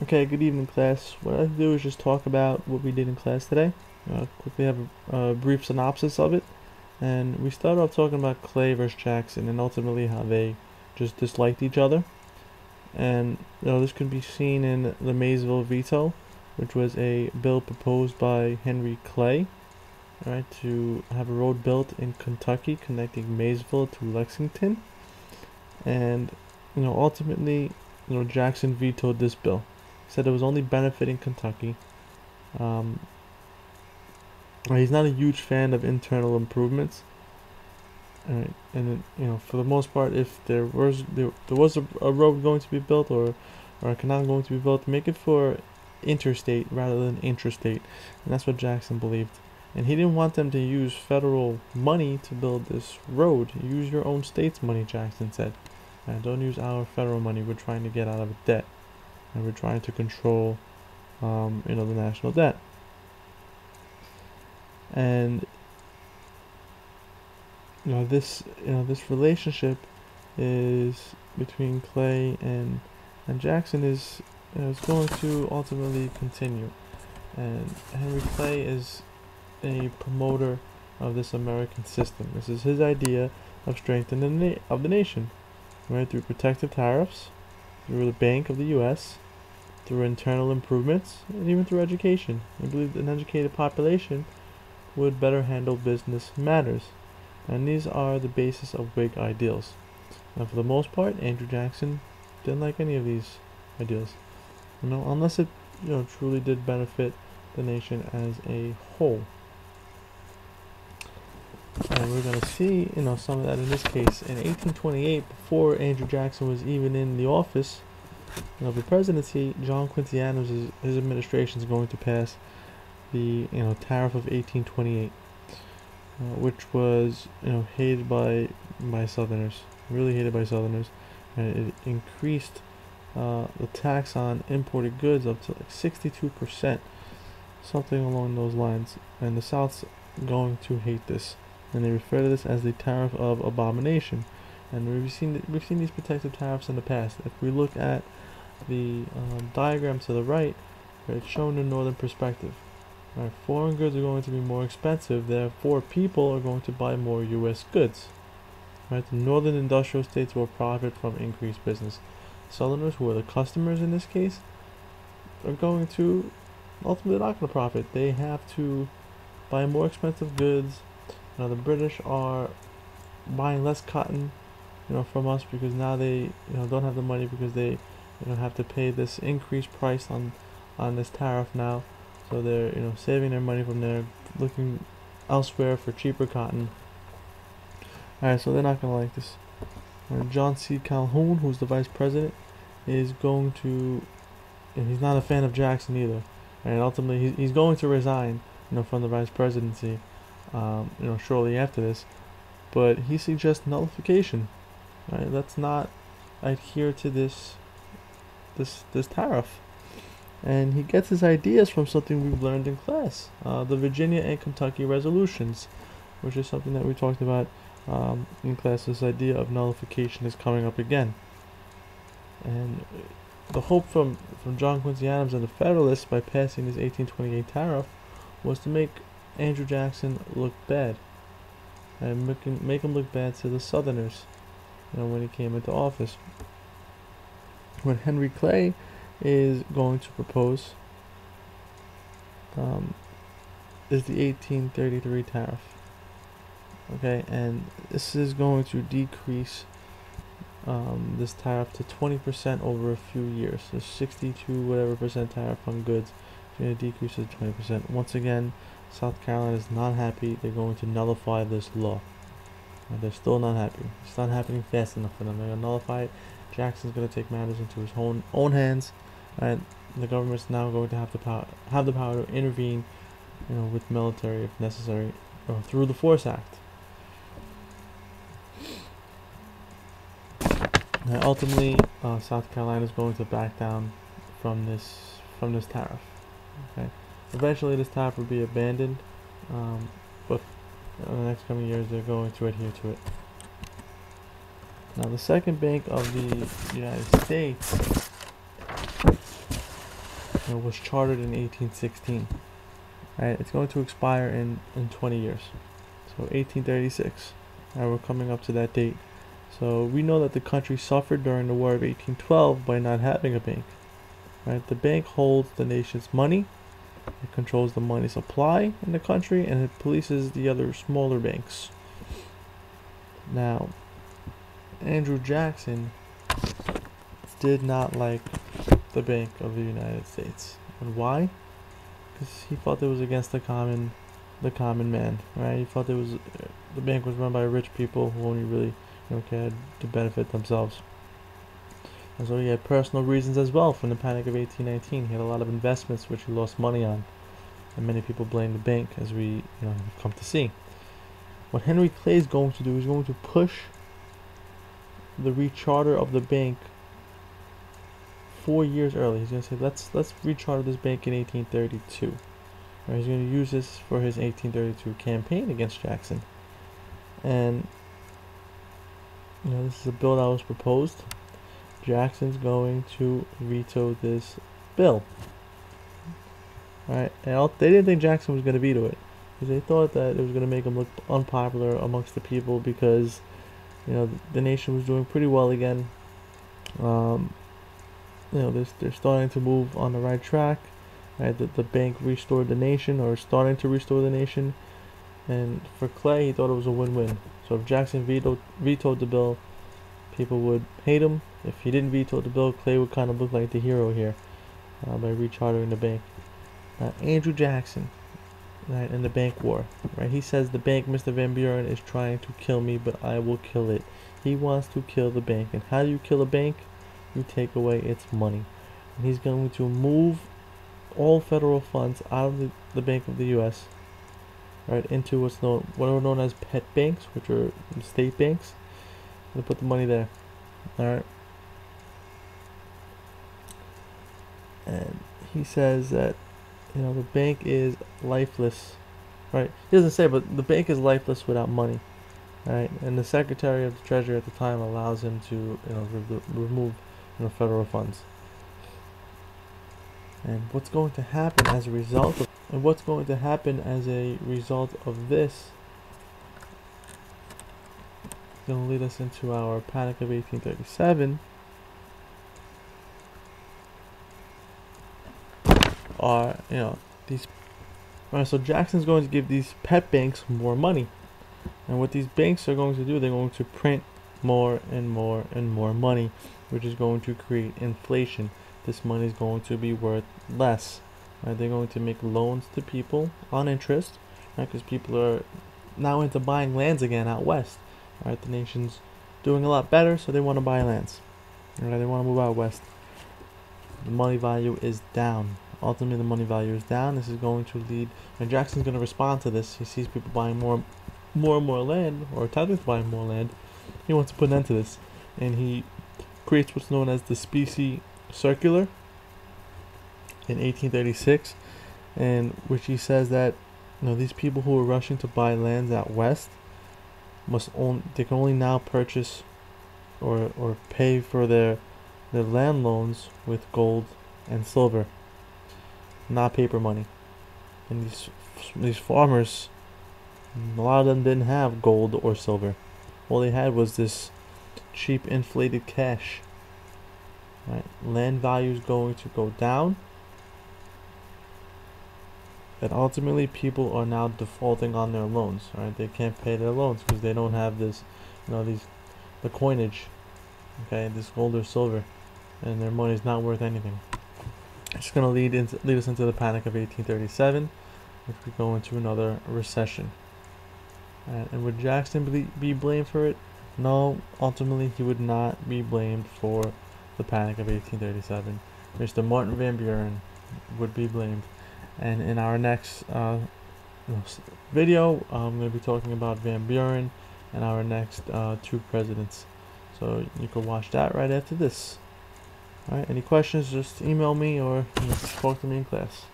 Okay, good evening, class. What I'd like to do is just talk about what we did in class today. Quickly have a brief synopsis of it. And we started off talking about Clay versus Jackson and ultimately how they just disliked each other. And this can be seen in the Maysville veto, which was a bill proposed by Henry Clay, right, to have a road built in Kentucky connecting Maysville to Lexington. And ultimately, Jackson vetoed this bill. He said it was only benefiting Kentucky. Um, he's not a huge fan of internal improvements. And for the most part, if there was a road going to be built or a canal going to be built, make it for interstate rather than intrastate, and that's what Jackson believed. And he didn't want them to use federal money to build this road. Use your own state's money, Jackson said. And don't use our federal money. We're trying to get out of debt, and we're trying to control, the national debt. And this relationship is between Clay and Jackson is going to ultimately continue. And Henry Clay is a promoter of this American system. This is his idea of strengthening of the nation, right? Through protective tariffs, through the Bank of the U.S., through internal improvements, and even through education. He believed an educated population would better handle business matters. And these are the basis of Whig ideals. And for the most part, Andrew Jackson didn't like any of these ideals, unless it truly did benefit the nation as a whole. And we're going to see some of that in this case. In 1828, before Andrew Jackson was even in the office of the presidency, John Quincy Adams, his administration is going to pass the tariff of 1828. Which was hated by Southerners, really hated by Southerners, and it increased the tax on imported goods up to like 62%, something along those lines. And the South's going to hate this, and they refer to this as the tariff of abomination. And we've seen these protective tariffs in the past. If we look at the diagram to the right, where it's shown in northern perspective. Right, foreign goods are going to be more expensive, therefore people are going to buy more U.S. goods. Right, the northern industrial states will profit from increased business. Southerners, who are the customers in this case, are going to ultimately not going to profit. They have to buy more expensive goods. The British are buying less cotton, from us because now they don't have the money because they have to pay this increased price on this tariff now. So they're saving their money from there, looking elsewhere for cheaper cotton. Alright, so they're not gonna like this. John C. Calhoun, who's the vice president, is going to, and he's not a fan of Jackson either. And ultimately, he's going to resign, from the vice presidency, shortly after this. But he suggests nullification. Right, let's not adhere to this tariff. And he gets his ideas from something we've learned in class, the Virginia and Kentucky resolutions, which is something that we talked about in class. This idea of nullification is coming up again. And the hope from John Quincy Adams and the Federalists by passing this 1828 tariff was to make Andrew Jackson look bad, and make him look bad to the Southerners, when he came into office. When Henry Clay is going to propose is the 1833 tariff. Okay, and this is going to decrease this tariff to 20% over a few years. So 62 whatever percent tariff on goods is going to decrease to 20%. Once again, South Carolina is not happy. They're going to nullify this law. And they're still not happy. It's not happening fast enough for them. They're going to nullify it. Jackson's going to take matters into his own hands. And the government's now going to have the power to intervene, with military if necessary, or through the Force Act. And ultimately, South Carolina is going to back down from this tariff. Okay, eventually this tariff will be abandoned, but in the next coming years they're going to adhere to it. Now, the second bank of the United States was chartered in 1816. Right, it's going to expire in 20 years. So 1836. Right, we're coming up to that date. So we know that the country suffered during the War of 1812 by not having a bank. Right, the bank holds the nation's money. It controls the money supply in the country, and it polices the other smaller banks. Now, Andrew Jackson did not like the Bank of the United States. And why? Because he thought it was against the common man, right? He thought the bank was run by rich people who only really cared to benefit themselves. And so he had personal reasons as well from the Panic of 1819. He had a lot of investments which he lost money on, and many people blame the bank, as we have come to see. What Henry Clay is going to do is going to push the recharter of the bank 4 years early. He's going to say, let's recharter this bank in 1832. Right, he's going to use this for his 1832 campaign against Jackson. And this is a bill that was proposed. Jackson's going to veto this bill. Alright, and they didn't think Jackson was going to veto it, because they thought that it was going to make him look unpopular amongst the people, because the nation was doing pretty well again. They're starting to move on the right track. Right, the bank restored the nation, or starting to restore the nation. And for Clay, he thought it was a win-win. So if Jackson vetoed the bill, people would hate him. If he didn't veto the bill, Clay would kind of look like the hero here by rechartering the bank. Andrew Jackson, right, in the bank war, right? He says the bank, Mr. Van Buren, is trying to kill me, but I will kill it. He wants to kill the bank. And how do you kill a bank? You take away its money. And he's going to move all federal funds out of the Bank of the U.S. right into what are known as pet banks, which are state banks. They put the money there. All right. And he says that the bank is lifeless, right? He doesn't say, but the bank is lifeless without money, right? And the Secretary of the Treasury at the time allows him to remove federal funds. And what's going to happen as a result of this is going to lead us into our Panic of 1837. So Jackson's going to give these pet banks more money, and what these banks are going to do, they're going to print more and more and more money, which is going to create inflation. This money is going to be worth less. Right? They're going to make loans to people on interest, right? Because people are now into buying lands again out west. Right? The nation's doing a lot better, so they want to buy lands. Right? They want to move out west. The money value is down. Ultimately, the money value is down. This is going to lead, and Jackson's going to respond to this. He sees people buying more and more land, or attempting to buy more land. He wants to put an end to this, and he creates what's known as the Specie Circular in 1836, and which he says that these people who are rushing to buy lands out west they can only now purchase or pay for their land loans with gold and silver, not paper money. And these farmers, a lot of them didn't have gold or silver. All they had was this cheap inflated cash. Right? Land value is going to go down, and ultimately people are now defaulting on their loans. Right? They can't pay their loans because they don't have this, the coinage, okay, this gold or silver, and their money is not worth anything. It's going to lead us into the Panic of 1837, which we go into another recession. And would Jackson be blamed for it? No, ultimately he would not be blamed for the Panic of 1837. Mr. Martin Van Buren would be blamed. And in our next video, I'm going to be talking about Van Buren and our next two presidents. So you can watch that right after this. Alright, any questions, just email me or talk to me in class.